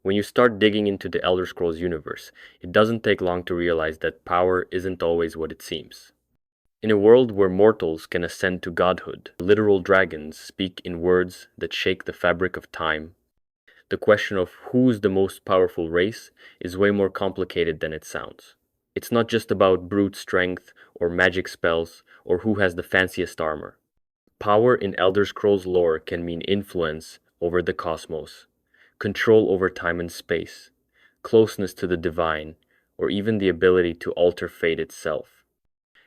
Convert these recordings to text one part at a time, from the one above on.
When you start digging into the Elder Scrolls universe, it doesn't take long to realize that power isn't always what it seems. In a world where mortals can ascend to godhood, literal dragons speak in words that shake the fabric of time, the question of who's the most powerful race is way more complicated than it sounds. It's not just about brute strength or magic spells or who has the fanciest armor. Power in Elder Scrolls lore can mean influence over the cosmos, control over time and space, closeness to the divine, or even the ability to alter fate itself.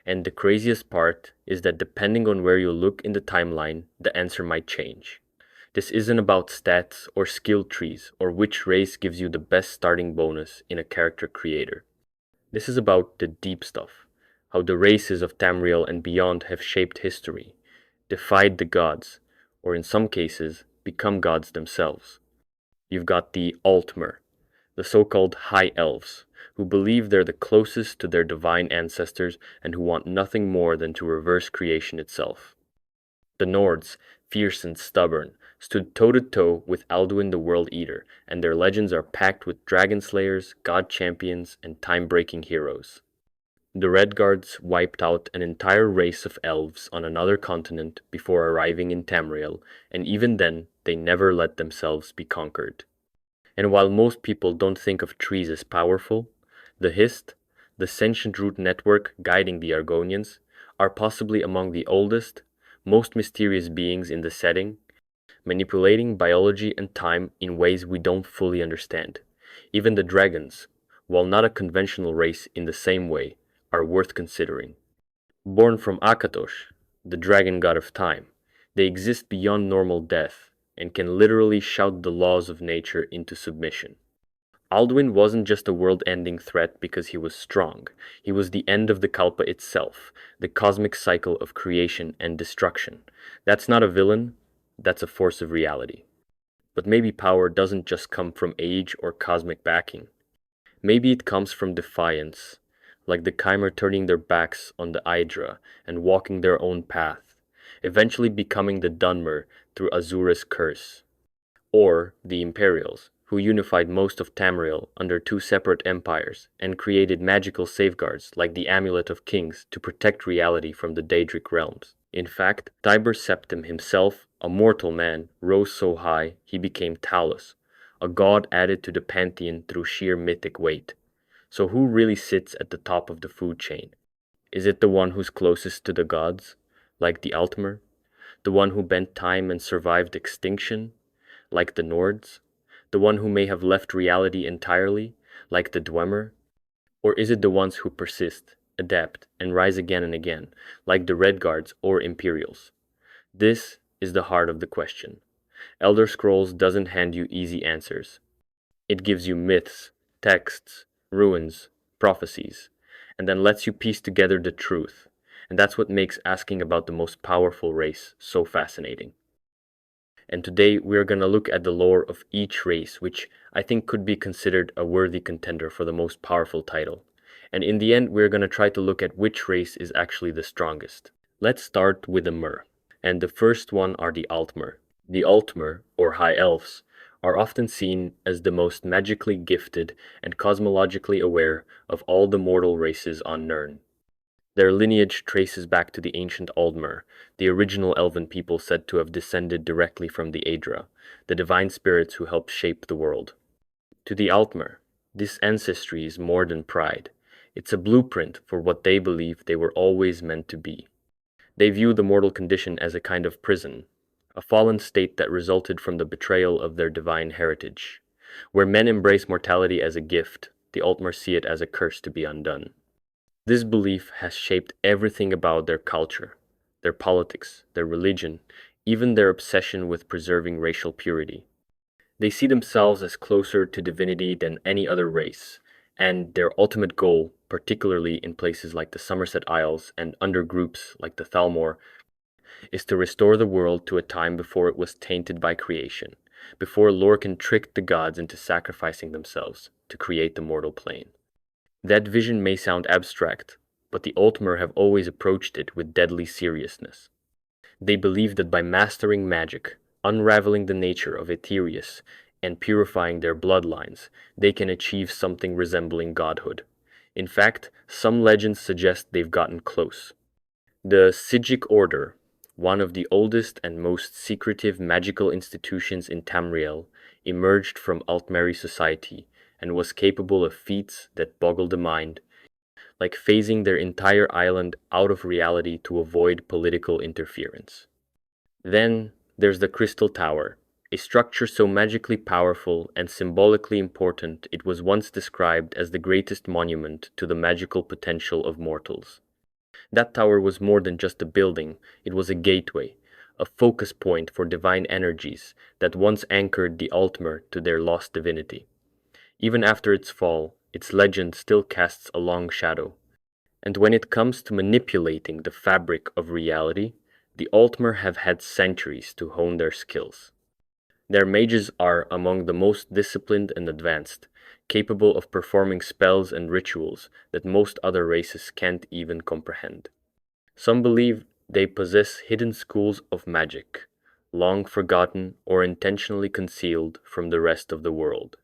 And the craziest part is that depending on where you look in the timeline, the answer might change. This isn't about stats or skill trees or which race gives you the best starting bonus in a character creator. This is about the deep stuff, how the races of Tamriel and beyond have shaped history, defied the gods, or in some cases, become gods themselves. You've got the Altmer, the so-called High Elves, who believe they're the closest to their divine ancestors and who want nothing more than to reverse creation itself. The Nords, fierce and stubborn, stood toe-to-toe with Alduin the World Eater, and their legends are packed with dragon slayers, god champions, and time-breaking heroes. The Redguards wiped out an entire race of elves on another continent before arriving in Tamriel, and even then, they never let themselves be conquered. And while most people don't think of trees as powerful, the Hist, the sentient root network guiding the Argonians, are possibly among the oldest, most mysterious beings in the setting, manipulating biology and time in ways we don't fully understand. Even the dragons, while not a conventional race in the same way, are worth considering. Born from Akatosh, the dragon god of time, they exist beyond normal death and can literally shout the laws of nature into submission. Alduin wasn't just a world-ending threat because he was strong. He was the end of the Kalpa itself, the cosmic cycle of creation and destruction. That's not a villain, that's a force of reality. But maybe power doesn't just come from age or cosmic backing. Maybe it comes from defiance, like the Chimer turning their backs on the Hydra and walking their own path, eventually becoming the Dunmer through Azura's curse. Or the Imperials, who unified most of Tamriel under two separate empires and created magical safeguards like the Amulet of Kings to protect reality from the Daedric realms. In fact, Tiber Septim himself, a mortal man, rose so high he became Talos, a god added to the pantheon through sheer mythic weight. So who really sits at the top of the food chain? Is it the one who's closest to the gods, like the Altmer? The one who bent time and survived extinction, like the Nords? The one who may have left reality entirely, like the Dwemer? Or is it the ones who persist, adapt, and rise again and again, like the Redguards or Imperials? This is the heart of the question. Elder Scrolls doesn't hand you easy answers. It gives you myths, texts, ruins, prophecies, and then lets you piece together the truth. And that's what makes asking about the most powerful race so fascinating. And today we are going to look at the lore of each race, which I think could be considered a worthy contender for the most powerful title. And in the end, we're going to try to look at which race is actually the strongest. Let's start with the Mer, and the first one are the Altmer. The Altmer, or High Elves, are often seen as the most magically gifted and cosmologically aware of all the mortal races on Nirn. Their lineage traces back to the ancient Aldmer, the original elven people said to have descended directly from the Aedra, the divine spirits who helped shape the world. To the Altmer, this ancestry is more than pride. It's a blueprint for what they believe they were always meant to be. They view the mortal condition as a kind of prison, a fallen state that resulted from the betrayal of their divine heritage. Where men embrace mortality as a gift, the Altmer see it as a curse to be undone. This belief has shaped everything about their culture, their politics, their religion, even their obsession with preserving racial purity. They see themselves as closer to divinity than any other race, and their ultimate goal, particularly in places like the Somerset Isles and under groups like the Thalmor, is to restore the world to a time before it was tainted by creation, before Lorcan tricked the gods into sacrificing themselves to create the mortal plane. That vision may sound abstract, but the Altmer have always approached it with deadly seriousness. They believe that by mastering magic, unraveling the nature of Aetherius, and purifying their bloodlines, they can achieve something resembling godhood. In fact, some legends suggest they've gotten close. The Psijic Order, one of the oldest and most secretive magical institutions in Tamriel, emerged from Altmeri society and was capable of feats that boggle the mind, like phasing their entire island out of reality to avoid political interference. Then there's the Crystal Tower, a structure so magically powerful and symbolically important it was once described as the greatest monument to the magical potential of mortals. That tower was more than just a building, it was a gateway, a focus point for divine energies that once anchored the Altmer to their lost divinity. Even after its fall, its legend still casts a long shadow. And when it comes to manipulating the fabric of reality, the Altmer have had centuries to hone their skills. Their mages are among the most disciplined and advanced, capable of performing spells and rituals that most other races can't even comprehend. Some believe they possess hidden schools of magic, long forgotten or intentionally concealed from the rest of the world.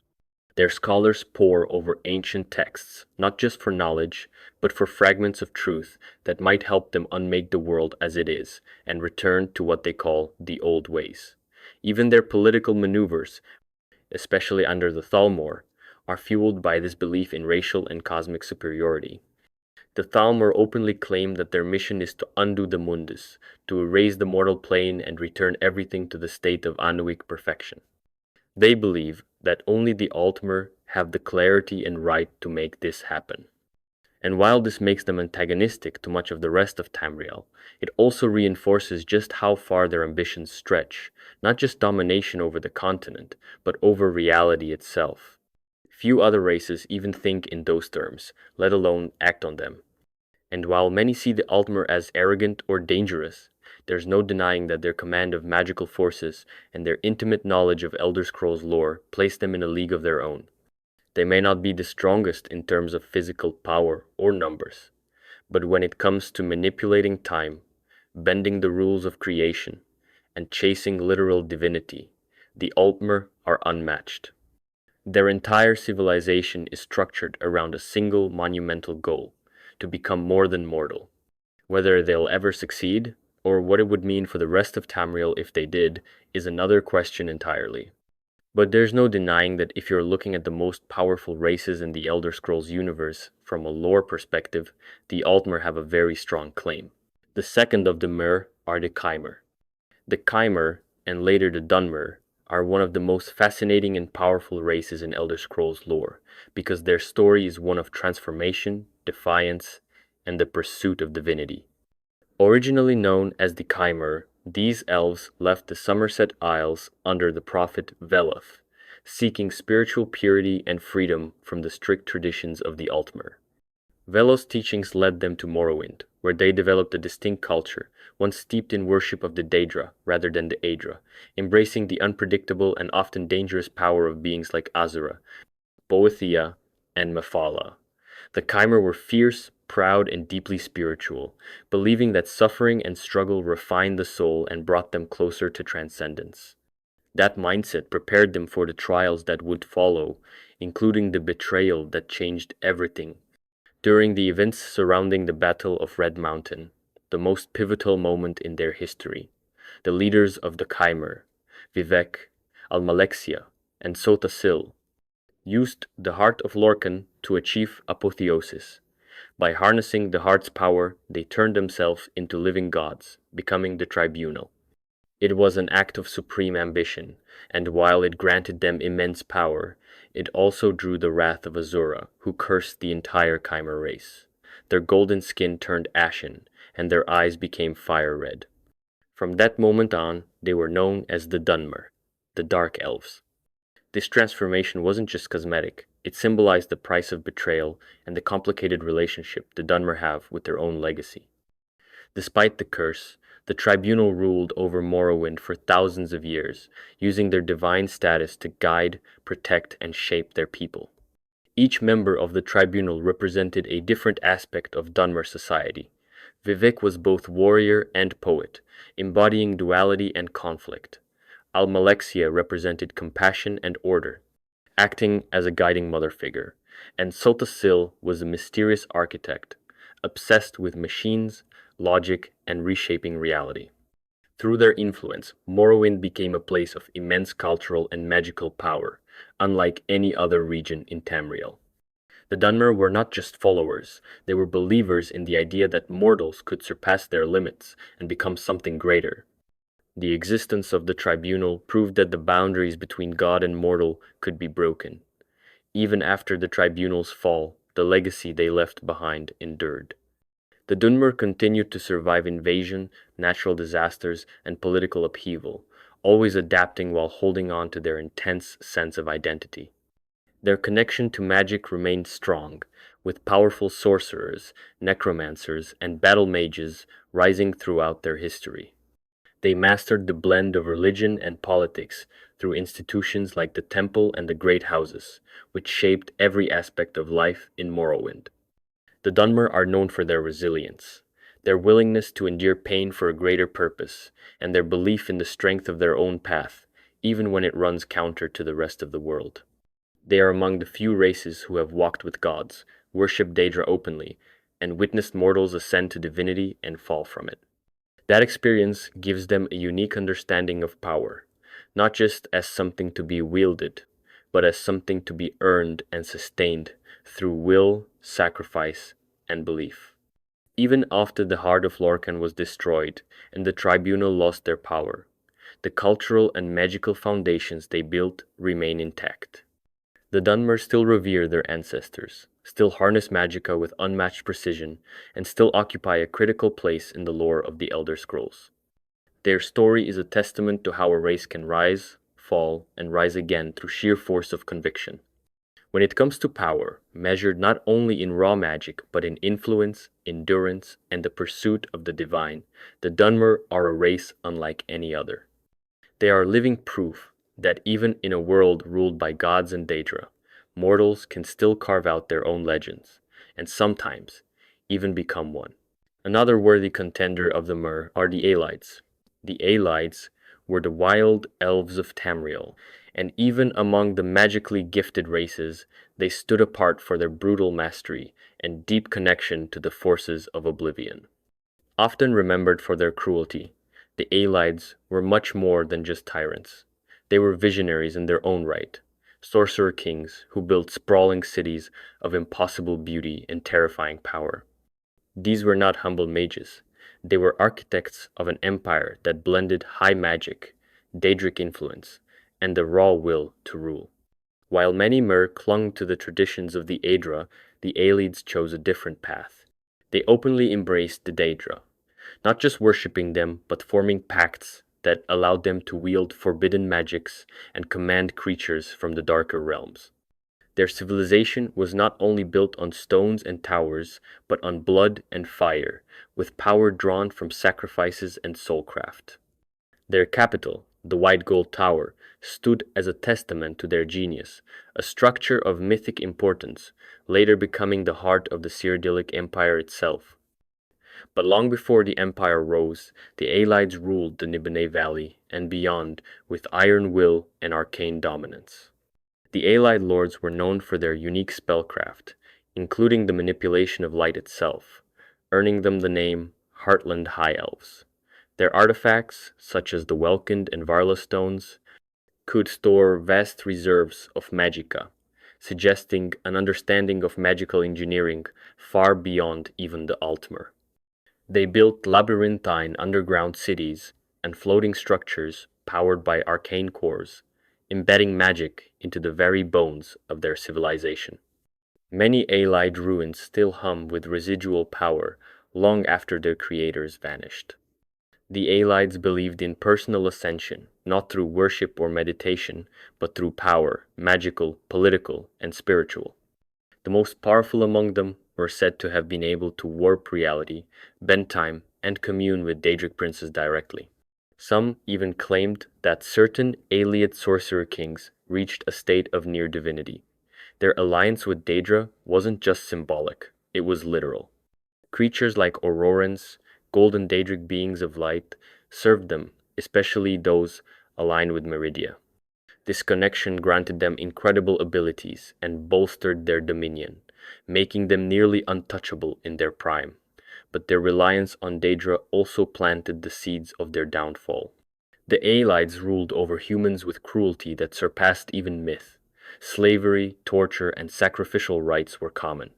Their scholars pore over ancient texts, not just for knowledge, but for fragments of truth that might help them unmake the world as it is and return to what they call the old ways. Even their political maneuvers, especially under the Thalmor, are fueled by this belief in racial and cosmic superiority. The Thalmor openly claim that their mission is to undo the Mundus, to erase the mortal plane and return everything to the state of Anuic perfection. They believe that only the Altmer have the clarity and right to make this happen. And while this makes them antagonistic to much of the rest of Tamriel, it also reinforces just how far their ambitions stretch, not just domination over the continent, but over reality itself. Few other races even think in those terms, let alone act on them. And while many see the Altmer as arrogant or dangerous, there's no denying that their command of magical forces and their intimate knowledge of Elder Scrolls lore place them in a league of their own. They may not be the strongest in terms of physical power or numbers, but when it comes to manipulating time, bending the rules of creation, and chasing literal divinity, the Altmer are unmatched. Their entire civilization is structured around a single monumental goal, to become more than mortal. Whether they'll ever succeed, or what it would mean for the rest of Tamriel if they did, is another question entirely. But there's no denying that if you're looking at the most powerful races in the Elder Scrolls universe from a lore perspective, the Altmer have a very strong claim. The second of the Mer are the Chimer. The Chimer, and later the Dunmer, are one of the most fascinating and powerful races in Elder Scrolls lore, because their story is one of transformation, defiance, and the pursuit of divinity. Originally known as the Chimer, these elves left the Somerset Isles under the prophet Veloth, seeking spiritual purity and freedom from the strict traditions of the Altmer. Veloth's teachings led them to Morrowind, where they developed a distinct culture, one steeped in worship of the Daedra rather than the Aedra, embracing the unpredictable and often dangerous power of beings like Azura, Boethia, and Mephala. The Chimer were fierce, proud, and deeply spiritual, believing that suffering and struggle refined the soul and brought them closer to transcendence. That mindset prepared them for the trials that would follow, including the betrayal that changed everything. During the events surrounding the Battle of Red Mountain, the most pivotal moment in their history, the leaders of the Chimer, Vivec, Almalexia, and Sota Sil, used the Heart of Lorkhan to achieve apotheosis. By harnessing the heart's power, they turned themselves into living gods, becoming the Tribunal. It was an act of supreme ambition, and while it granted them immense power, it also drew the wrath of Azura, who cursed the entire Chimer race. Their golden skin turned ashen, and their eyes became fire red. From that moment on, they were known as the Dunmer, the Dark Elves. This transformation wasn't just cosmetic, it symbolized the price of betrayal and the complicated relationship the Dunmer have with their own legacy. Despite the curse, the Tribunal ruled over Morrowind for thousands of years, using their divine status to guide, protect, and shape their people. Each member of the Tribunal represented a different aspect of Dunmer society. Vivec was both warrior and poet, embodying duality and conflict. Almalexia represented compassion and order, acting as a guiding mother figure, and Sotasil was a mysterious architect, obsessed with machines, logic, and reshaping reality. Through their influence, Morrowind became a place of immense cultural and magical power, unlike any other region in Tamriel. The Dunmer were not just followers, they were believers in the idea that mortals could surpass their limits and become something greater. The existence of the tribunal proved that the boundaries between God and mortal could be broken. Even after the tribunal's fall, the legacy they left behind endured. The Dunmer continued to survive invasion, natural disasters, and political upheaval, always adapting while holding on to their intense sense of identity. Their connection to magic remained strong, with powerful sorcerers, necromancers, and battle mages rising throughout their history. They mastered the blend of religion and politics through institutions like the Temple and the Great Houses, which shaped every aspect of life in Morrowind. The Dunmer are known for their resilience, their willingness to endure pain for a greater purpose, and their belief in the strength of their own path, even when it runs counter to the rest of the world. They are among the few races who have walked with gods, worshipped Daedra openly, and witnessed mortals ascend to divinity and fall from it. That experience gives them a unique understanding of power, not just as something to be wielded, but as something to be earned and sustained through will, sacrifice, and belief. Even after the heart of Lorkhan was destroyed and the tribunal lost their power, the cultural and magical foundations they built remain intact. The Dunmer still revere their ancestors, still harness magicka with unmatched precision, and still occupy a critical place in the lore of the Elder Scrolls. Their story is a testament to how a race can rise, fall, and rise again through sheer force of conviction. When it comes to power, measured not only in raw magic but in influence, endurance, and the pursuit of the divine, the Dunmer are a race unlike any other. They are living proof that even in a world ruled by gods and Daedra, mortals can still carve out their own legends, and sometimes even become one. Another worthy contender of the Mer are the Aelides. The Aelides were the wild elves of Tamriel, and even among the magically gifted races, they stood apart for their brutal mastery and deep connection to the forces of oblivion. Often remembered for their cruelty, the Aelides were much more than just tyrants. They were visionaries in their own right, sorcerer kings who built sprawling cities of impossible beauty and terrifying power. These were not humble mages. They were architects of an empire that blended high magic, Daedric influence, and the raw will to rule. While many Mer clung to the traditions of the Aedra, the Aelids chose a different path. They openly embraced the Daedra, not just worshipping them, but forming pacts that allowed them to wield forbidden magics and command creatures from the darker realms. Their civilization was not only built on stones and towers, but on blood and fire, with power drawn from sacrifices and soulcraft. Their capital, the White Gold Tower, stood as a testament to their genius, a structure of mythic importance, later becoming the heart of the Cyrodiilic Empire itself. But long before the empire rose, the Aelides ruled the Nibelheim Valley and beyond with iron will and arcane dominance. The Aelide lords were known for their unique spellcraft, including the manipulation of light itself, earning them the name Heartland High Elves. Their artifacts, such as the Welkind and Varla stones, could store vast reserves of magicka, suggesting an understanding of magical engineering far beyond even the Altmer. They built labyrinthine underground cities and floating structures powered by arcane cores, embedding magic into the very bones of their civilization. Many Aelide ruins still hum with residual power long after their creators vanished. The Aelides believed in personal ascension, not through worship or meditation, but through power, magical, political, and spiritual. The most powerful among them were said to have been able to warp reality, bend time, and commune with Daedric princes directly. Some even claimed that certain Aeliad sorcerer kings reached a state of near divinity. Their alliance with Daedra wasn't just symbolic, it was literal. Creatures like Aurorans, golden Daedric beings of light, served them, especially those aligned with Meridia. This connection granted them incredible abilities and bolstered their dominion, making them nearly untouchable in their prime. But their reliance on Daedra also planted the seeds of their downfall. The Aelids ruled over humans with cruelty that surpassed even myth. Slavery, torture, and sacrificial rites were common.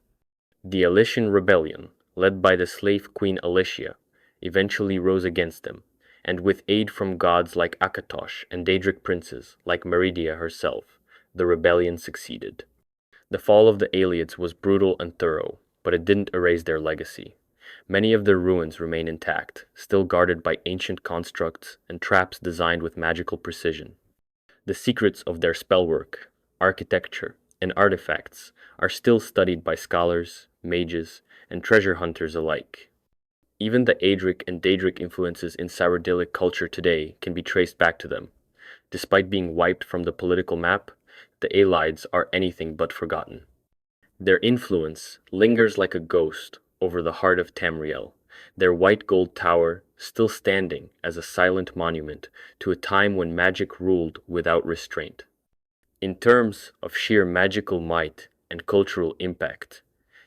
The Alician rebellion, led by the slave queen Alicia, eventually rose against them, and with aid from gods like Akatosh and Daedric princes like Meridia herself, the rebellion succeeded. The fall of the Aelids was brutal and thorough, but it didn't erase their legacy. Many of their ruins remain intact, still guarded by ancient constructs and traps designed with magical precision. The secrets of their spellwork, architecture, and artifacts are still studied by scholars, mages, and treasure hunters alike. Even the Adric and Daedric influences in Cyrodiilic culture today can be traced back to them. Despite being wiped from the political map, the Aelids are anything but forgotten. Their influence lingers like a ghost over the heart of Tamriel, their white gold tower still standing as a silent monument to a time when magic ruled without restraint. In terms of sheer magical might and cultural impact,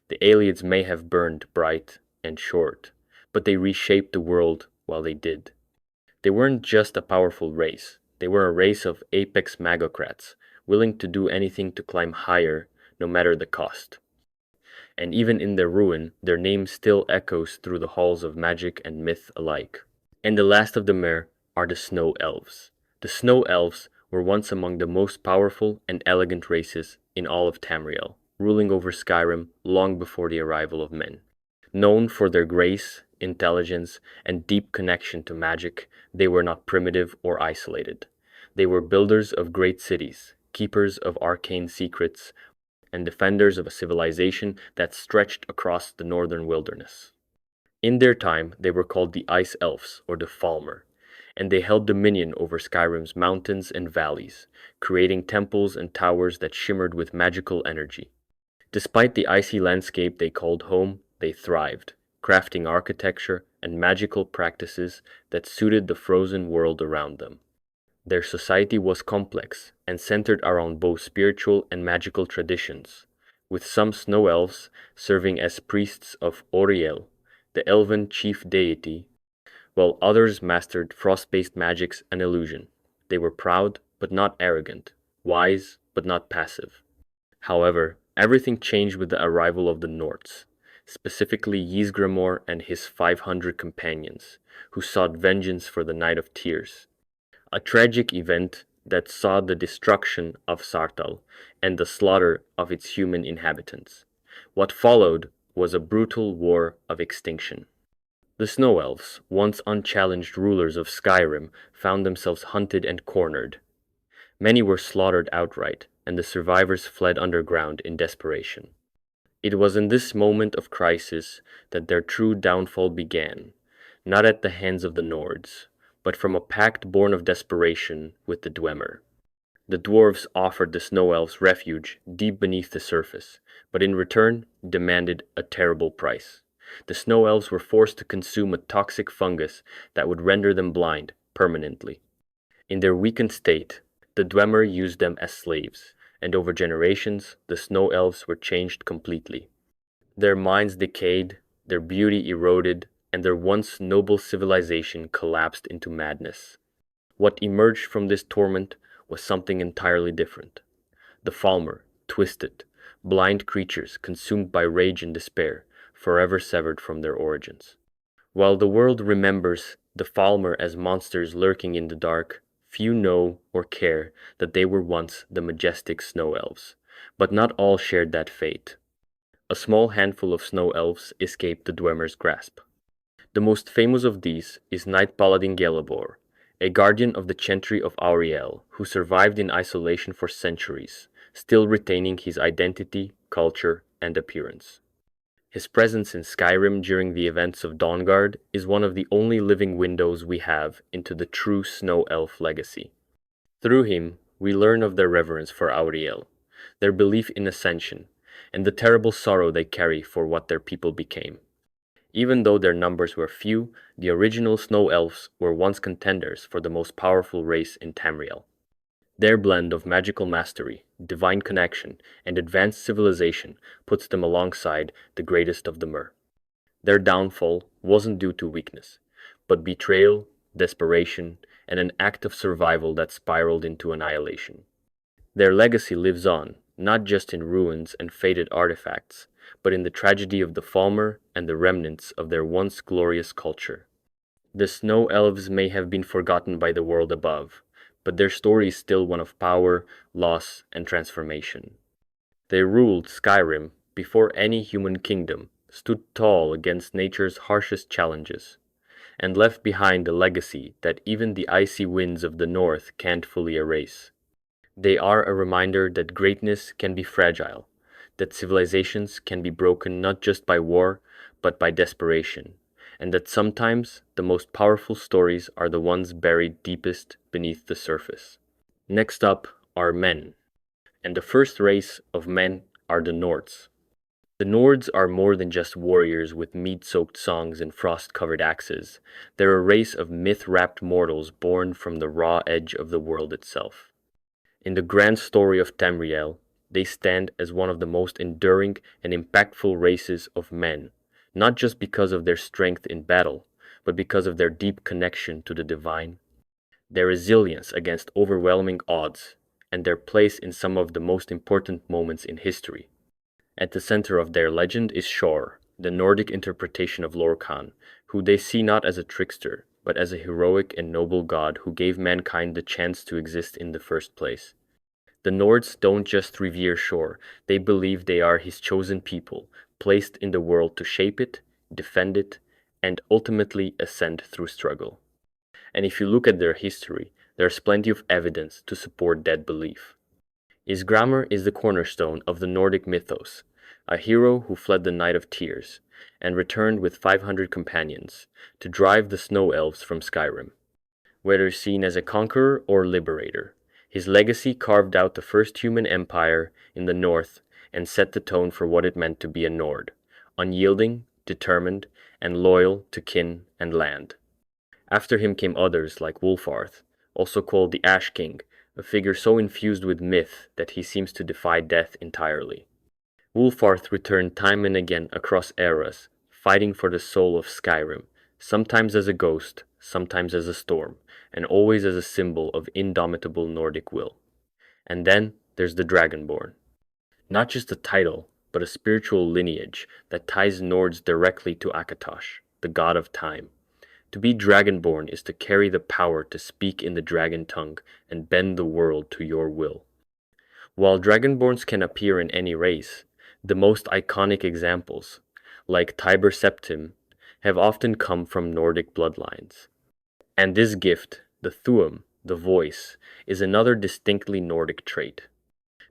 the Aelids may have burned bright and short, but they reshaped the world while they did. They weren't just a powerful race, they were a race of apex magocrats, willing to do anything to climb higher, no matter the cost. And even in their ruin, their name still echoes through the halls of magic and myth alike. And the last of the Mer are the Snow Elves. The Snow Elves were once among the most powerful and elegant races in all of Tamriel, ruling over Skyrim long before the arrival of men. Known for their grace, intelligence, and deep connection to magic, they were not primitive or isolated. They were builders of great cities, keepers of arcane secrets, and defenders of a civilization that stretched across the northern wilderness. In their time, they were called the Ice Elves, or the Falmer, and they held dominion over Skyrim's mountains and valleys, creating temples and towers that shimmered with magical energy. Despite the icy landscape they called home, they thrived, crafting architecture and magical practices that suited the frozen world around them. Their society was complex and centered around both spiritual and magical traditions, with some snow elves serving as priests of Auriel, the elven chief deity, while others mastered frost-based magics and illusion. They were proud but not arrogant, wise but not passive. However, everything changed with the arrival of the Nords, specifically Ysgramor and his 500 companions, who sought vengeance for the Night of Tears, a tragic event that saw the destruction of Sartal and the slaughter of its human inhabitants. What followed was a brutal war of extinction. The Snow Elves, once unchallenged rulers of Skyrim, found themselves hunted and cornered. Many were slaughtered outright, and the survivors fled underground in desperation. It was in this moment of crisis that their true downfall began, not at the hands of the Nords, but from a pact born of desperation with the Dwemer. The dwarves offered the Snow Elves refuge deep beneath the surface, but in return demanded a terrible price. The Snow Elves were forced to consume a toxic fungus that would render them blind permanently. In their weakened state, the Dwemer used them as slaves, and over generations, the Snow Elves were changed completely. Their minds decayed, their beauty eroded, and their once noble civilization collapsed into madness. What emerged from this torment was something entirely different. The Falmer, twisted, blind creatures consumed by rage and despair, forever severed from their origins. While the world remembers the Falmer as monsters lurking in the dark, few know or care that they were once the majestic Snow Elves, but not all shared that fate. A small handful of Snow Elves escaped the Dwemer's grasp. The most famous of these is Knight Paladin Gelebor, a guardian of the Chantry of Auriel, who survived in isolation for centuries, still retaining his identity, culture, and appearance. His presence in Skyrim during the events of Dawnguard is one of the only living windows we have into the true Snow Elf legacy. Through him, we learn of their reverence for Auriel, their belief in ascension, and the terrible sorrow they carry for what their people became. Even though their numbers were few, the original Snow Elves were once contenders for the most powerful race in Tamriel. Their blend of magical mastery, divine connection, and advanced civilization puts them alongside the greatest of the Mer. Their downfall wasn't due to weakness, but betrayal, desperation, and an act of survival that spiraled into annihilation. Their legacy lives on, not just in ruins and faded artifacts, but in the tragedy of the Falmer and the remnants of their once glorious culture. The Snow Elves may have been forgotten by the world above, but their story is still one of power, loss, and transformation. They ruled Skyrim before any human kingdom, stood tall against nature's harshest challenges, and left behind a legacy that even the icy winds of the north can't fully erase. They are a reminder that greatness can be fragile, that civilizations can be broken not just by war, but by desperation, and that sometimes the most powerful stories are the ones buried deepest beneath the surface. Next up are men, and the first race of men are the Nords. The Nords are more than just warriors with mead-soaked songs and frost-covered axes. They're a race of myth-wrapped mortals born from the raw edge of the world itself. In the grand story of Tamriel, they stand as one of the most enduring and impactful races of men, not just because of their strength in battle, but because of their deep connection to the divine, their resilience against overwhelming odds, and their place in some of the most important moments in history. At the center of their legend is Shor, the Nordic interpretation of Lorkhan, who they see not as a trickster, but as a heroic and noble god who gave mankind the chance to exist in the first place. The Nords don't just revere Shor, they believe they are his chosen people, placed in the world to shape it, defend it, and ultimately ascend through struggle. And if you look at their history, there's plenty of evidence to support that belief. Isgramr is the cornerstone of the Nordic mythos, a hero who fled the Night of Tears and returned with 500 companions to drive the Snow Elves from Skyrim. Whether seen as a conqueror or liberator, his legacy carved out the first human empire in the north and set the tone for what it meant to be a Nord, unyielding, determined, and loyal to kin and land. After him came others like Wulfarth, also called the Ash King, a figure so infused with myth that he seems to defy death entirely. Wulfarth returned time and again across eras, fighting for the soul of Skyrim, sometimes as a ghost, sometimes as a storm, and always as a symbol of indomitable Nordic will. And then there's the Dragonborn. Not just a title, but a spiritual lineage that ties Nords directly to Akatosh, the god of time. To be Dragonborn is to carry the power to speak in the dragon tongue and bend the world to your will. While Dragonborns can appear in any race, the most iconic examples, like Tiber Septim, have often come from Nordic bloodlines. And this gift, the Thuum, the voice, is another distinctly Nordic trait.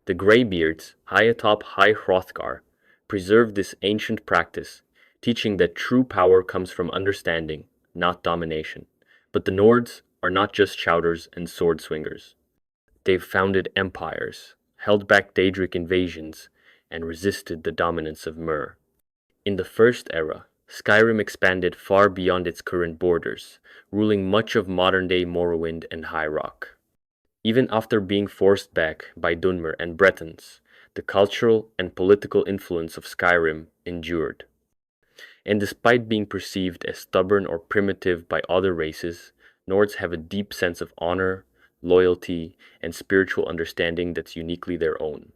The Greybeards, high atop High Hrothgar, preserved this ancient practice, teaching that true power comes from understanding, not domination. But the Nords are not just shouters and sword swingers. They've founded empires, held back Daedric invasions, and resisted the dominance of Myr. In the First Era, Skyrim expanded far beyond its current borders, ruling much of modern-day Morrowind and High Rock. Even after being forced back by Dunmer and Bretons, the cultural and political influence of Skyrim endured. And despite being perceived as stubborn or primitive by other races, Nords have a deep sense of honor, loyalty, and spiritual understanding that's uniquely their own.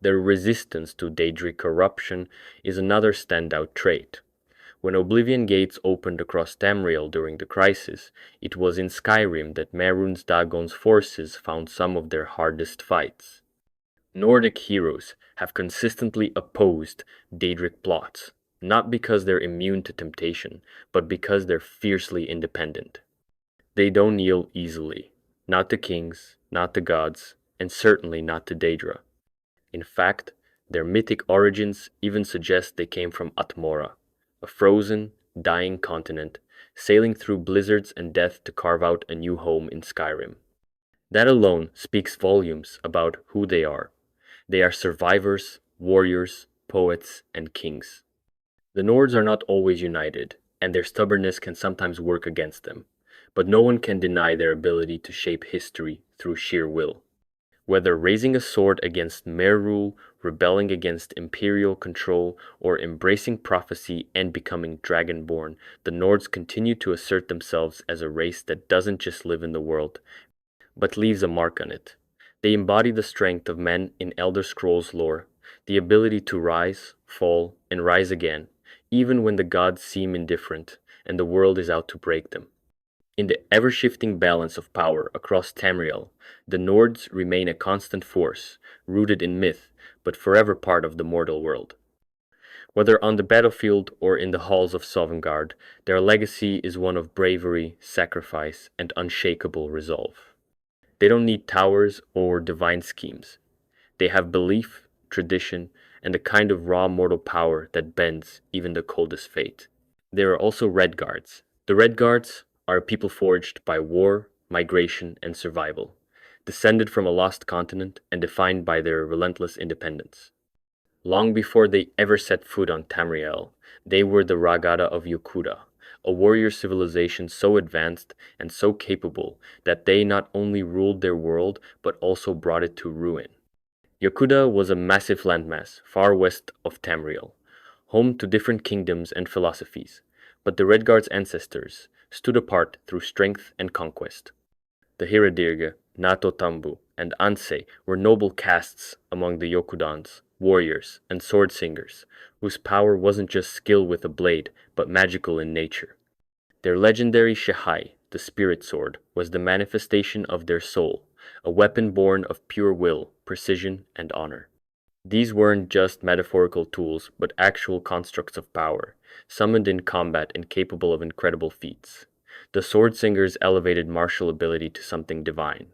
Their resistance to Daedric corruption is another standout trait. When Oblivion Gates opened across Tamriel during the Crisis, it was in Skyrim that Mehrunes Dagon's forces found some of their hardest fights. Nordic heroes have consistently opposed Daedric plots, not because they're immune to temptation, but because they're fiercely independent. They don't yield easily, not to kings, not to gods, and certainly not to Daedra. In fact, their mythic origins even suggest they came from Atmora, a frozen, dying continent, sailing through blizzards and death to carve out a new home in Skyrim. That alone speaks volumes about who they are. They are survivors, warriors, poets, and kings. The Nords are not always united, and their stubbornness can sometimes work against them, but no one can deny their ability to shape history through sheer will. Whether raising a sword against mere rule, rebelling against imperial control, or embracing prophecy and becoming dragonborn, the Nords continue to assert themselves as a race that doesn't just live in the world, but leaves a mark on it. They embody the strength of men in Elder Scrolls lore, the ability to rise, fall, and rise again, even when the gods seem indifferent and the world is out to break them. In the ever-shifting balance of power across Tamriel, the Nords remain a constant force, rooted in myth, but forever part of the mortal world. Whether on the battlefield or in the halls of Sovngarde, their legacy is one of bravery, sacrifice, and unshakable resolve. They don't need towers or divine schemes. They have belief, tradition, and a kind of raw mortal power that bends even the coldest fate. There are also Redguards. The Redguards are a people forged by war, migration, and survival, descended from a lost continent and defined by their relentless independence. Long before they ever set foot on Tamriel, they were the Ragada of Yokuda, a warrior civilization so advanced and so capable that they not only ruled their world but also brought it to ruin. Yokuda was a massive landmass far west of Tamriel, home to different kingdoms and philosophies, but the Redguard's ancestors stood apart through strength and conquest. The Hiradirge, Nato Tambu, and Ansei were noble castes among the Yokudans, warriors, and sword singers, whose power wasn't just skill with a blade, but magical in nature. Their legendary Shehai, the spirit sword, was the manifestation of their soul, a weapon born of pure will, precision, and honor. These weren't just metaphorical tools, but actual constructs of power, summoned in combat and capable of incredible feats. The sword singers elevated martial ability to something divine.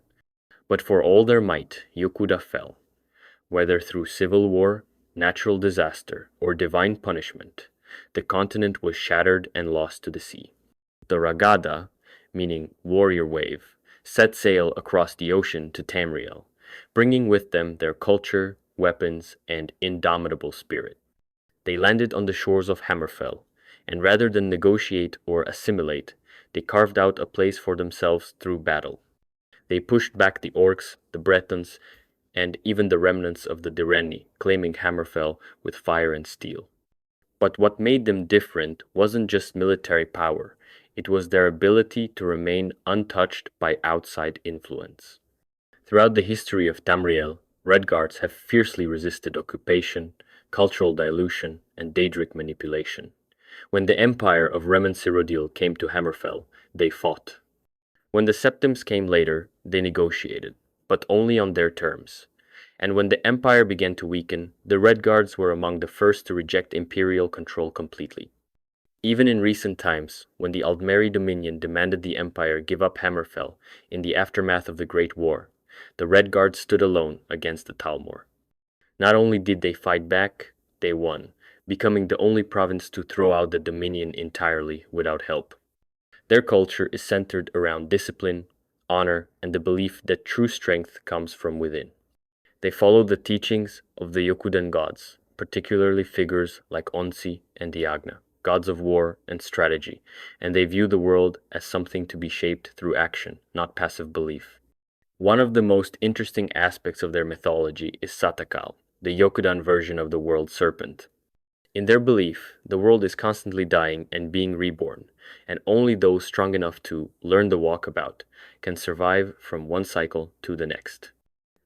But for all their might, Yokuda fell. Whether through civil war, natural disaster, or divine punishment, the continent was shattered and lost to the sea. The Ragada, meaning warrior wave, set sail across the ocean to Tamriel, bringing with them their culture, weapons, and indomitable spirit. They landed on the shores of Hammerfell, and rather than negotiate or assimilate, they carved out a place for themselves through battle. They pushed back the orcs, the Bretons, and even the remnants of the Direnni, claiming Hammerfell with fire and steel. But what made them different wasn't just military power, it was their ability to remain untouched by outside influence. Throughout the history of Tamriel, Redguards have fiercely resisted occupation, cultural dilution, and Daedric manipulation. When the empire of Remen Cyrodiil came to Hammerfell, they fought. When the Septims came later, they negotiated, but only on their terms. And when the empire began to weaken, the Redguards were among the first to reject imperial control completely. Even in recent times, when the Aldmeri Dominion demanded the empire give up Hammerfell in the aftermath of the Great War, the Redguards stood alone against the Talmor. Not only did they fight back, they won, becoming the only province to throw out the Dominion entirely without help. Their culture is centered around discipline, honor, and the belief that true strength comes from within. They follow the teachings of the Yokudan gods, particularly figures like Onsi and Diagna, gods of war and strategy, and they view the world as something to be shaped through action, not passive belief. One of the most interesting aspects of their mythology is Satakal, the Yokudan version of the world serpent. In their belief, the world is constantly dying and being reborn, and only those strong enough to learn the walkabout can survive from one cycle to the next.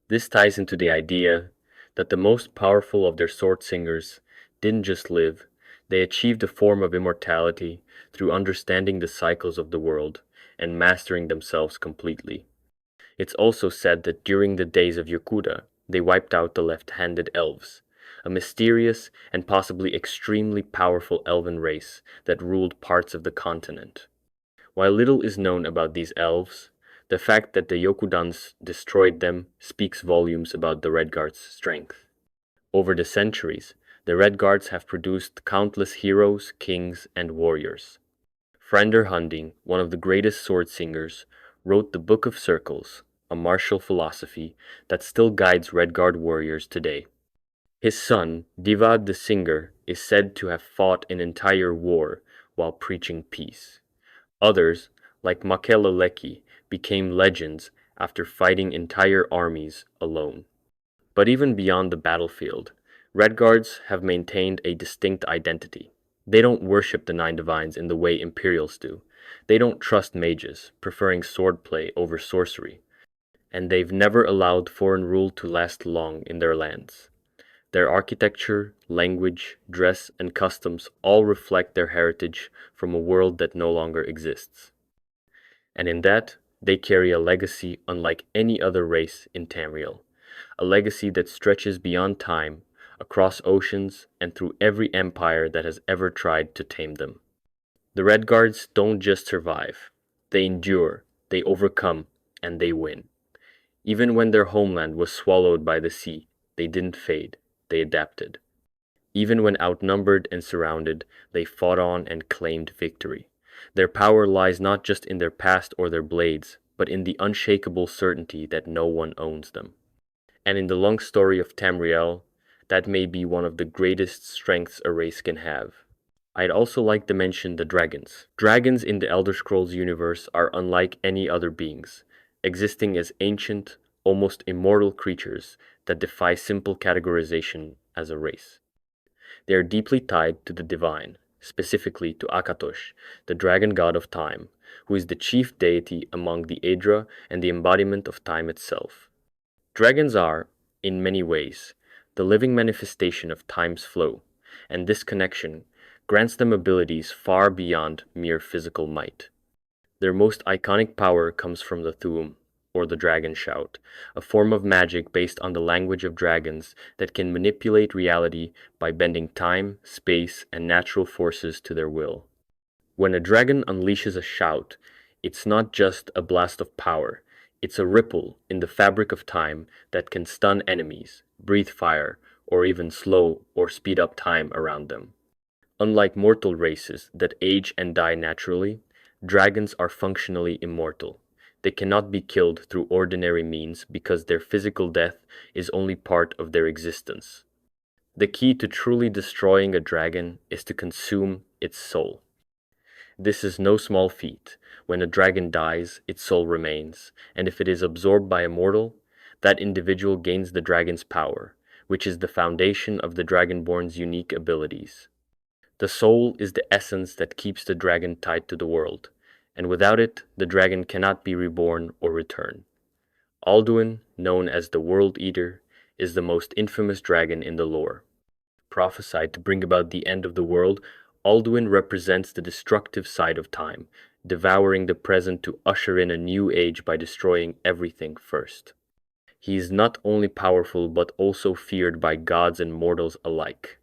This ties into the idea that the most powerful of their sword singers didn't just live, they achieved a form of immortality through understanding the cycles of the world and mastering themselves completely. It's also said that during the days of Yokuda, they wiped out the left-handed elves, a mysterious and possibly extremely powerful elven race that ruled parts of the continent. While little is known about these elves, the fact that the Yokudans destroyed them speaks volumes about the Redguards' strength. Over the centuries, the Redguards have produced countless heroes, kings, and warriors. Frandr Hunding, one of the greatest sword singers, wrote the Book of Circles, a martial philosophy that still guides Redguard warriors today. His son, Divad the Singer, is said to have fought an entire war while preaching peace. Others, like Makeleleki, became legends after fighting entire armies alone. But even beyond the battlefield, Red Guards have maintained a distinct identity. They don't worship the Nine Divines in the way Imperials do. They don't trust mages, preferring swordplay over sorcery. And they've never allowed foreign rule to last long in their lands. Their architecture, language, dress, and customs all reflect their heritage from a world that no longer exists. And in that, they carry a legacy unlike any other race in Tamriel, a legacy that stretches beyond time, across oceans, and through every empire that has ever tried to tame them. The Red Guards don't just survive, they endure, they overcome, and they win. Even when their homeland was swallowed by the sea, they didn't fade, they adapted. Even when outnumbered and surrounded, they fought on and claimed victory. Their power lies not just in their past or their blades, but in the unshakable certainty that no one owns them. And in the long story of Tamriel, that may be one of the greatest strengths a race can have. I'd also like to mention the dragons. Dragons in the Elder Scrolls universe are unlike any other beings, existing as ancient, almost immortal creatures that defy simple categorization as a race. They are deeply tied to the divine, specifically to Akatosh, the dragon god of time, who is the chief deity among the Aedra and the embodiment of time itself. Dragons are, in many ways, the living manifestation of time's flow, and this connection grants them abilities far beyond mere physical might. Their most iconic power comes from the Thu'um, or the Dragon Shout, a form of magic based on the language of dragons that can manipulate reality by bending time, space, and natural forces to their will. When a dragon unleashes a shout, it's not just a blast of power, it's a ripple in the fabric of time that can stun enemies, breathe fire, or even slow or speed up time around them. Unlike mortal races that age and die naturally, dragons are functionally immortal. They cannot be killed through ordinary means because their physical death is only part of their existence. The key to truly destroying a dragon is to consume its soul. This is no small feat. When a dragon dies, its soul remains, and if it is absorbed by a mortal, that individual gains the dragon's power, which is the foundation of the Dragonborn's unique abilities. The soul is the essence that keeps the dragon tied to the world, and without it, the dragon cannot be reborn or return. Alduin, known as the World Eater, is the most infamous dragon in the lore. Prophesied to bring about the end of the world, Alduin represents the destructive side of time, devouring the present to usher in a new age by destroying everything first. He is not only powerful but also feared by gods and mortals alike.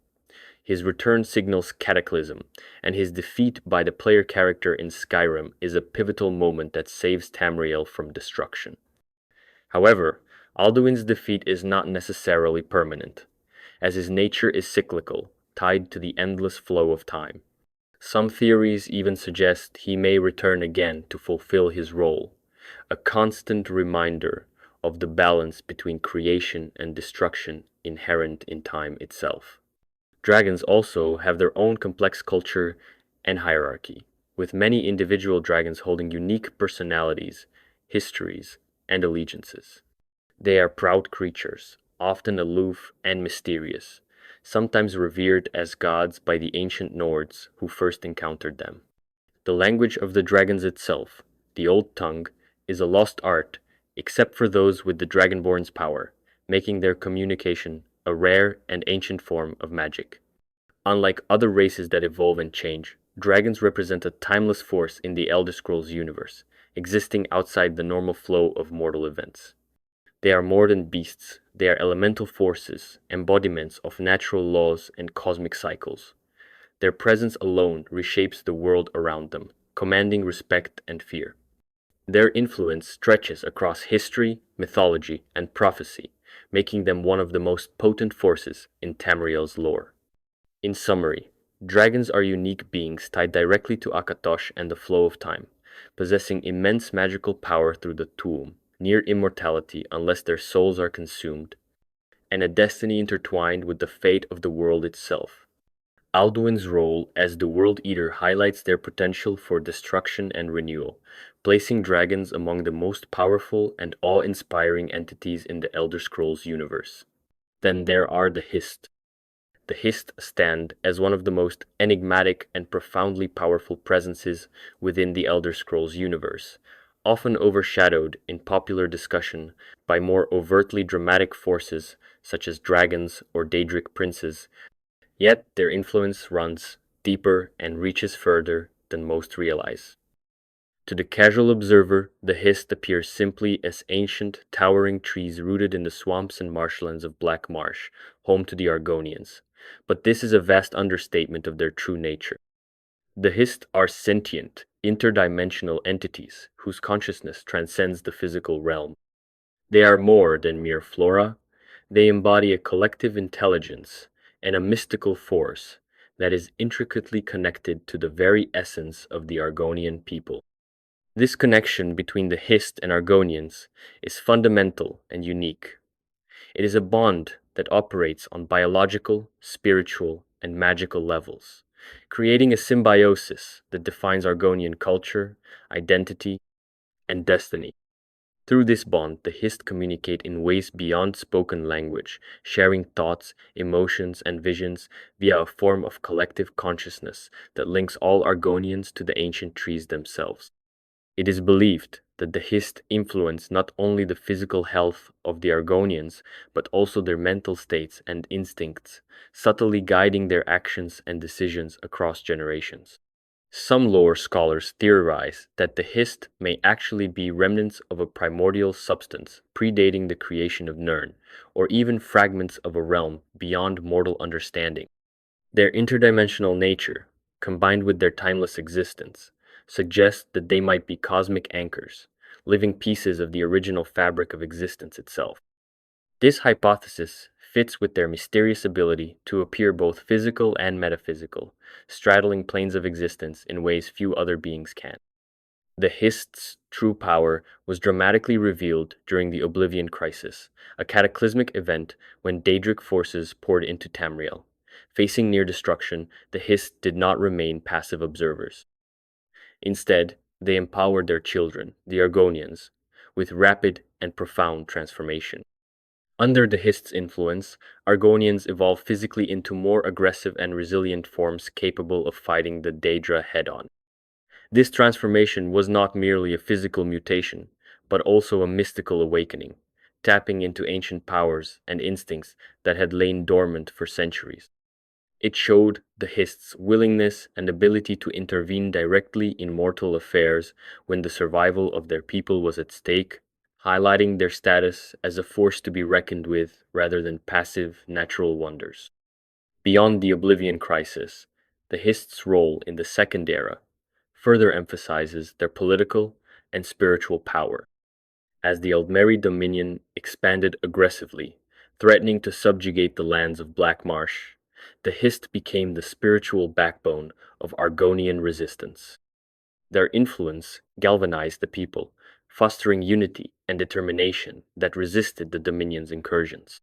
His return signals cataclysm, and his defeat by the player character in Skyrim is a pivotal moment that saves Tamriel from destruction. However, Alduin's defeat is not necessarily permanent, as his nature is cyclical, tied to the endless flow of time. Some theories even suggest he may return again to fulfill his role, a constant reminder of the balance between creation and destruction inherent in time itself. Dragons also have their own complex culture and hierarchy, with many individual dragons holding unique personalities, histories, and allegiances. They are proud creatures, often aloof and mysterious, sometimes revered as gods by the ancient Nords who first encountered them. The language of the dragons itself, the Old Tongue, is a lost art except for those with the Dragonborn's power, making their communication a rare and ancient form of magic. Unlike other races that evolve and change, dragons represent a timeless force in the Elder Scrolls universe, existing outside the normal flow of mortal events. They are more than beasts, they are elemental forces, embodiments of natural laws and cosmic cycles. Their presence alone reshapes the world around them, commanding respect and fear. Their influence stretches across history, mythology, and prophecy, making them one of the most potent forces in Tamriel's lore. In summary, dragons are unique beings tied directly to Akatosh and the flow of time, possessing immense magical power through the Tuum, near immortality unless their souls are consumed, and a destiny intertwined with the fate of the world itself. Alduin's role as the World Eater highlights their potential for destruction and renewal, placing dragons among the most powerful and awe-inspiring entities in the Elder Scrolls universe. Then there are the Hist. The Hist stand as one of the most enigmatic and profoundly powerful presences within the Elder Scrolls universe, often overshadowed in popular discussion by more overtly dramatic forces such as dragons or Daedric princes, yet their influence runs deeper and reaches further than most realize. To the casual observer, the Hist appears simply as ancient, towering trees rooted in the swamps and marshlands of Black Marsh, home to the Argonians. But this is a vast understatement of their true nature. The Hist are sentient, interdimensional entities whose consciousness transcends the physical realm. They are more than mere flora. They embody a collective intelligence and a mystical force that is intricately connected to the very essence of the Argonian people. This connection between the Hist and Argonians is fundamental and unique. It is a bond that operates on biological, spiritual, and magical levels, creating a symbiosis that defines Argonian culture, identity, and destiny. Through this bond, the Hist communicate in ways beyond spoken language, sharing thoughts, emotions, and visions via a form of collective consciousness that links all Argonians to the ancient trees themselves. It is believed that the Hist influence not only the physical health of the Argonians, but also their mental states and instincts, subtly guiding their actions and decisions across generations. Some lore scholars theorize that the Hist may actually be remnants of a primordial substance predating the creation of Nirn, or even fragments of a realm beyond mortal understanding. Their interdimensional nature, combined with their timeless existence, suggests that they might be cosmic anchors, living pieces of the original fabric of existence itself. This hypothesis fits with their mysterious ability to appear both physical and metaphysical, straddling planes of existence in ways few other beings can. The Hist's true power was dramatically revealed during the Oblivion Crisis, a cataclysmic event when Daedric forces poured into Tamriel. Facing near destruction, the Hist did not remain passive observers. Instead, they empowered their children, the Argonians, with rapid and profound transformation. Under the Hist's influence, Argonians evolved physically into more aggressive and resilient forms capable of fighting the Daedra head-on. This transformation was not merely a physical mutation, but also a mystical awakening, tapping into ancient powers and instincts that had lain dormant for centuries. It showed the Hist's willingness and ability to intervene directly in mortal affairs when the survival of their people was at stake, highlighting their status as a force to be reckoned with rather than passive natural wonders. Beyond the Oblivion Crisis, the Hist's role in the Second Era further emphasizes their political and spiritual power. As the Aldmeri Dominion expanded aggressively, threatening to subjugate the lands of Black Marsh, the Hist became the spiritual backbone of Argonian resistance. Their influence galvanized the people, fostering unity and determination that resisted the Dominion's incursions.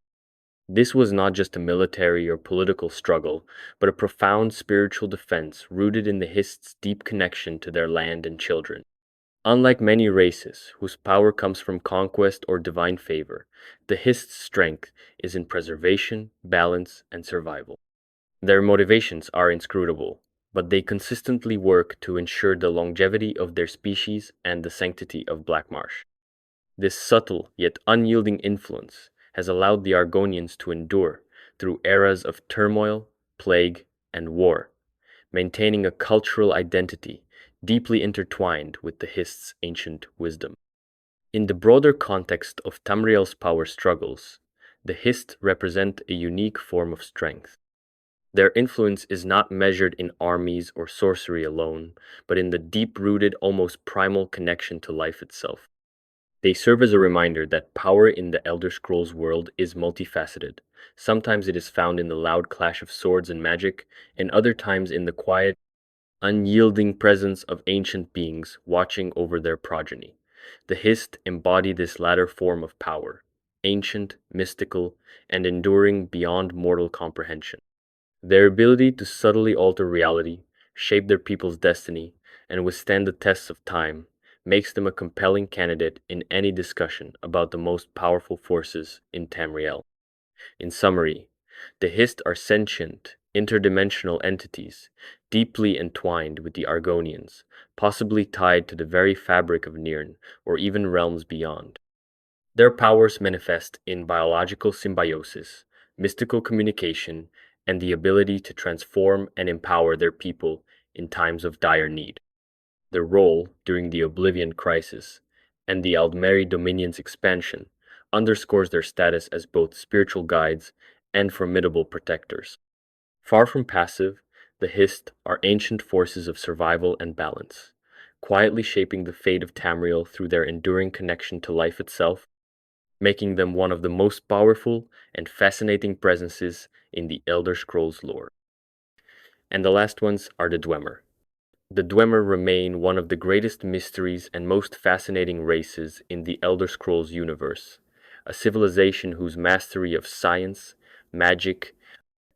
This was not just a military or political struggle, but a profound spiritual defense rooted in the Hist's deep connection to their land and children. Unlike many races whose power comes from conquest or divine favor, the Hist's strength is in preservation, balance, and survival. Their motivations are inscrutable, but they consistently work to ensure the longevity of their species and the sanctity of Black Marsh. This subtle yet unyielding influence has allowed the Argonians to endure through eras of turmoil, plague, and war, maintaining a cultural identity deeply intertwined with the Hist's ancient wisdom. In the broader context of Tamriel's power struggles, the Hist represent a unique form of strength. Their influence is not measured in armies or sorcery alone, but in the deep-rooted, almost primal connection to life itself. They serve as a reminder that power in the Elder Scrolls world is multifaceted. Sometimes it is found in the loud clash of swords and magic, and other times in the quiet, unyielding presence of ancient beings watching over their progeny. The Hist embody this latter form of power, ancient, mystical, and enduring beyond mortal comprehension. Their ability to subtly alter reality, shape their people's destiny, and withstand the tests of time makes them a compelling candidate in any discussion about the most powerful forces in Tamriel. In summary, the Hist are sentient, interdimensional entities, deeply entwined with the Argonians, possibly tied to the very fabric of Nirn, or even realms beyond. Their powers manifest in biological symbiosis, mystical communication, and the ability to transform and empower their people in times of dire need. Their role during the Oblivion Crisis and the Aldmeri Dominion's expansion underscores their status as both spiritual guides and formidable protectors. Far from passive, the Hist are ancient forces of survival and balance, quietly shaping the fate of Tamriel through their enduring connection to life itself, making them one of the most powerful and fascinating presences in the Elder Scrolls lore. And the last ones are the Dwemer. The Dwemer remain one of the greatest mysteries and most fascinating races in the Elder Scrolls universe, a civilization whose mastery of science, magic,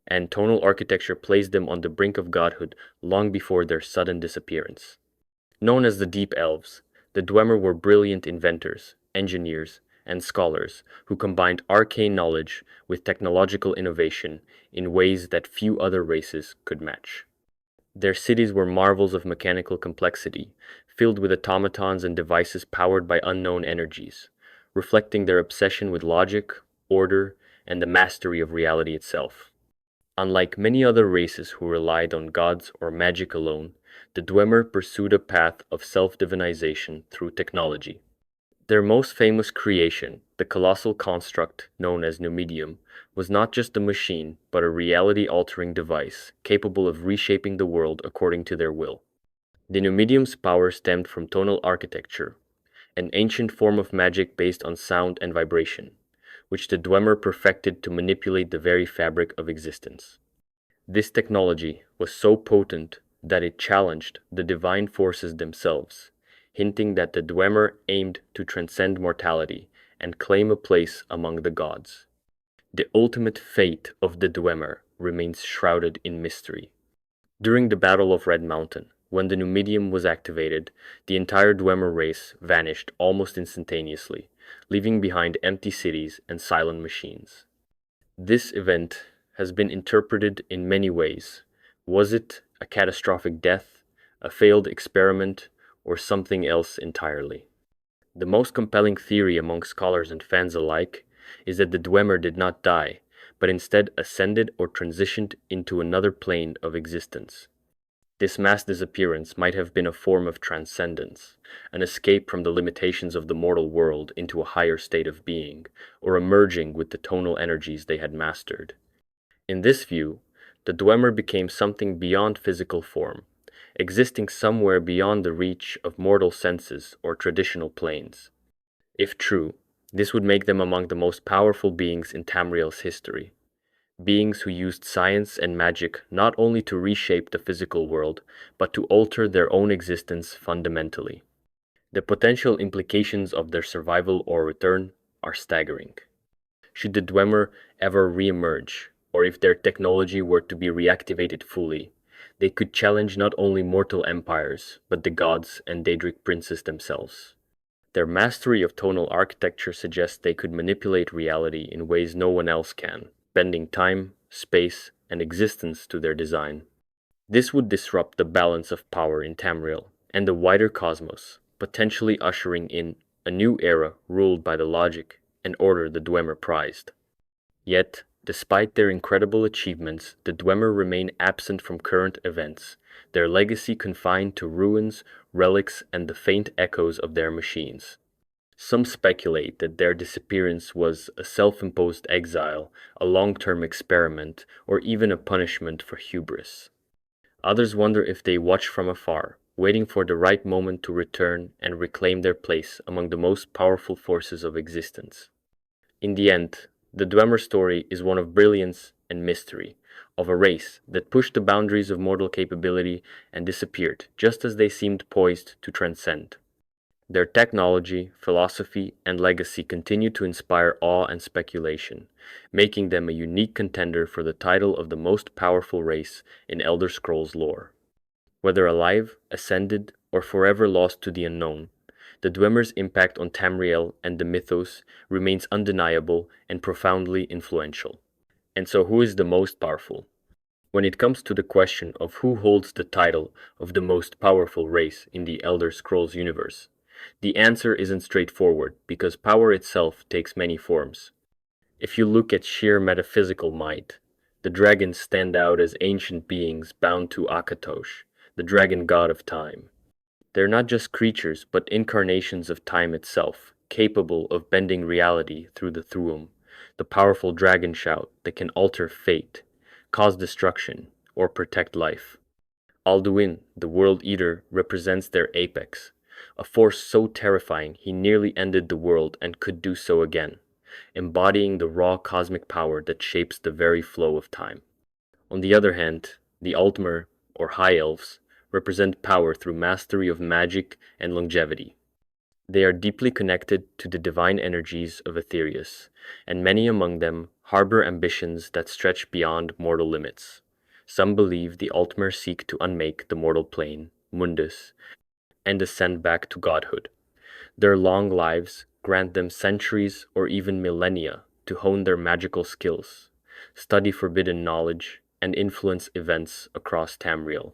and tonal architecture placed them on the brink of godhood long before their sudden disappearance. Known as the Deep Elves, the Dwemer were brilliant inventors, engineers, and scholars who combined arcane knowledge with technological innovation in ways that few other races could match. Their cities were marvels of mechanical complexity, filled with automatons and devices powered by unknown energies, reflecting their obsession with logic, order, and the mastery of reality itself. Unlike many other races who relied on gods or magic alone, the Dwemer pursued a path of self-divinization through technology. Their most famous creation, the colossal construct known as Numidium, was not just a machine, but a reality-altering device capable of reshaping the world according to their will. The Numidium's power stemmed from tonal architecture, an ancient form of magic based on sound and vibration, which the Dwemer perfected to manipulate the very fabric of existence. This technology was so potent that it challenged the divine forces themselves, hinting that the Dwemer aimed to transcend mortality and claim a place among the gods. The ultimate fate of the Dwemer remains shrouded in mystery. During the Battle of Red Mountain, when the Numidium was activated, the entire Dwemer race vanished almost instantaneously, leaving behind empty cities and silent machines. This event has been interpreted in many ways. Was it a catastrophic death, a failed experiment, or something else entirely? The most compelling theory among scholars and fans alike is that the Dwemer did not die, but instead ascended or transitioned into another plane of existence. This mass disappearance might have been a form of transcendence, an escape from the limitations of the mortal world into a higher state of being, or a merging with the tonal energies they had mastered. In this view, the Dwemer became something beyond physical form, existing somewhere beyond the reach of mortal senses or traditional planes. If true, this would make them among the most powerful beings in Tamriel's history. Beings who used science and magic not only to reshape the physical world, but to alter their own existence fundamentally. The potential implications of their survival or return are staggering. Should the Dwemer ever re-emerge, or if their technology were to be reactivated fully, they could challenge not only mortal empires, but the gods and Daedric princes themselves. Their mastery of tonal architecture suggests they could manipulate reality in ways no one else can, bending time, space, and existence to their design. This would disrupt the balance of power in Tamriel and the wider cosmos, potentially ushering in a new era ruled by the logic and order the Dwemer prized. Yet, despite their incredible achievements, the Dwemer remain absent from current events, their legacy confined to ruins, relics, and the faint echoes of their machines. Some speculate that their disappearance was a self-imposed exile, a long-term experiment, or even a punishment for hubris. Others wonder if they watch from afar, waiting for the right moment to return and reclaim their place among the most powerful forces of existence. In the end, the Dwemer story is one of brilliance and mystery, of a race that pushed the boundaries of mortal capability and disappeared just as they seemed poised to transcend. Their technology, philosophy, and legacy continue to inspire awe and speculation, making them a unique contender for the title of the most powerful race in Elder Scrolls lore. Whether alive, ascended, or forever lost to the unknown, the Dwemer's impact on Tamriel and the mythos remains undeniable and profoundly influential. And so, who is the most powerful? When it comes to the question of who holds the title of the most powerful race in the Elder Scrolls universe, the answer isn't straightforward because power itself takes many forms. If you look at sheer metaphysical might, the dragons stand out as ancient beings bound to Akatosh, the dragon god of time. They're not just creatures, but incarnations of time itself, capable of bending reality through the Thu'um, the powerful dragon shout that can alter fate, cause destruction, or protect life. Alduin, the World Eater, represents their apex, a force so terrifying he nearly ended the world and could do so again, embodying the raw cosmic power that shapes the very flow of time. On the other hand, the Altmer, or High Elves, represent power through mastery of magic and longevity. They are deeply connected to the divine energies of Aetherius, and many among them harbor ambitions that stretch beyond mortal limits. Some believe the Altmer seek to unmake the mortal plane, Mundus, and ascend back to godhood. Their long lives grant them centuries or even millennia to hone their magical skills, study forbidden knowledge, and influence events across Tamriel.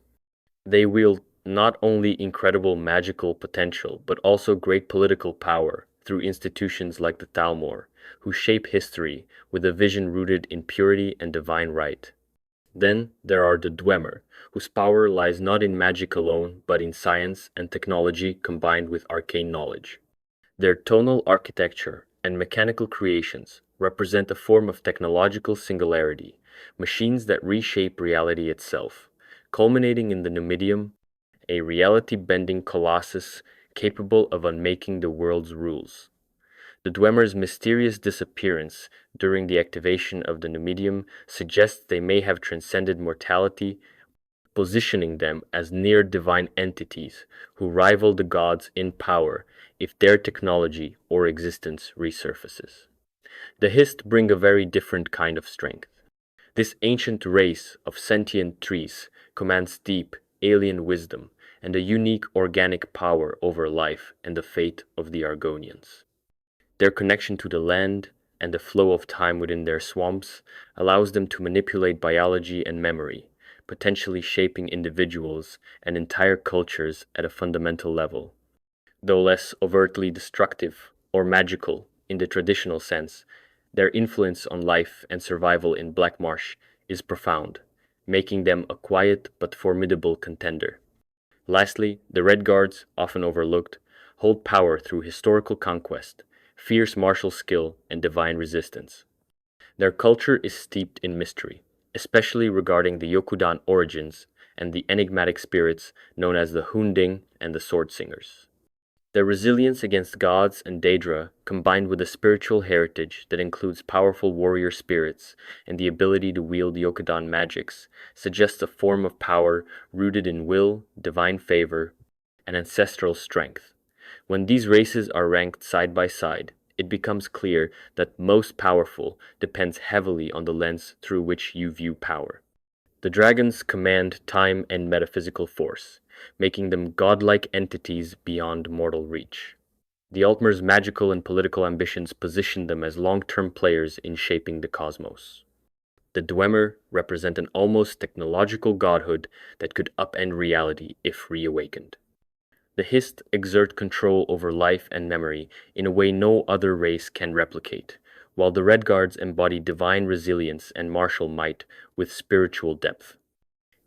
They wield not only incredible magical potential, but also great political power through institutions like the Thalmor, who shape history with a vision rooted in purity and divine right. Then there are the Dwemer, whose power lies not in magic alone, but in science and technology combined with arcane knowledge. Their tonal architecture and mechanical creations represent a form of technological singularity, machines that reshape reality itself, culminating in the Numidium, a reality-bending colossus capable of unmaking the world's rules. The Dwemer's mysterious disappearance during the activation of the Numidium suggests they may have transcended mortality, positioning them as near-divine entities who rival the gods in power if their technology or existence resurfaces. The Hist bring a very different kind of strength. This ancient race of sentient trees commands deep, alien wisdom and a unique organic power over life and the fate of the Argonians. Their connection to the land and the flow of time within their swamps allows them to manipulate biology and memory, potentially shaping individuals and entire cultures at a fundamental level. Though less overtly destructive or magical in the traditional sense, their influence on life and survival in Black Marsh is profound, making them a quiet but formidable contender. Lastly, the Red Guards, often overlooked, hold power through historical conquest, fierce martial skill, and divine resistance. Their culture is steeped in mystery, especially regarding the Yokudan origins and the enigmatic spirits known as the Hunding and the Sword Singers. Their resilience against gods and Daedra, combined with a spiritual heritage that includes powerful warrior spirits and the ability to wield Yokudan magics, suggests a form of power rooted in will, divine favor, and ancestral strength. When these races are ranked side by side, it becomes clear that most powerful depends heavily on the lens through which you view power. The dragons command time and metaphysical force, making them godlike entities beyond mortal reach. The Altmer's magical and political ambitions position them as long-term players in shaping the cosmos. The Dwemer represent an almost technological godhood that could upend reality if reawakened. The Hist exert control over life and memory in a way no other race can replicate, while the Red Guards embody divine resilience and martial might with spiritual depth.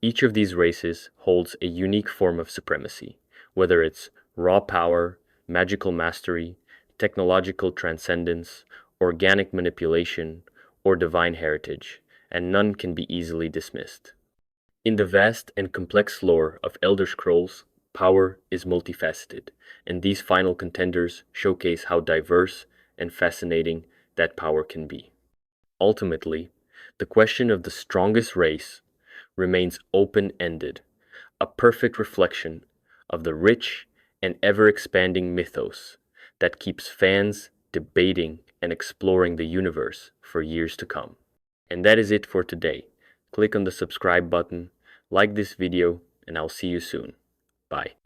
Each of these races holds a unique form of supremacy, whether it's raw power, magical mastery, technological transcendence, organic manipulation, or divine heritage, and none can be easily dismissed. In the vast and complex lore of Elder Scrolls, power is multifaceted, and these final contenders showcase how diverse and fascinating that power can be. Ultimately, the question of the strongest race remains open-ended, a perfect reflection of the rich an ever-expanding mythos that keeps fans debating and exploring the universe for years to come. And that is it for today. Click on the subscribe button, like this video, and I'll see you soon. Bye.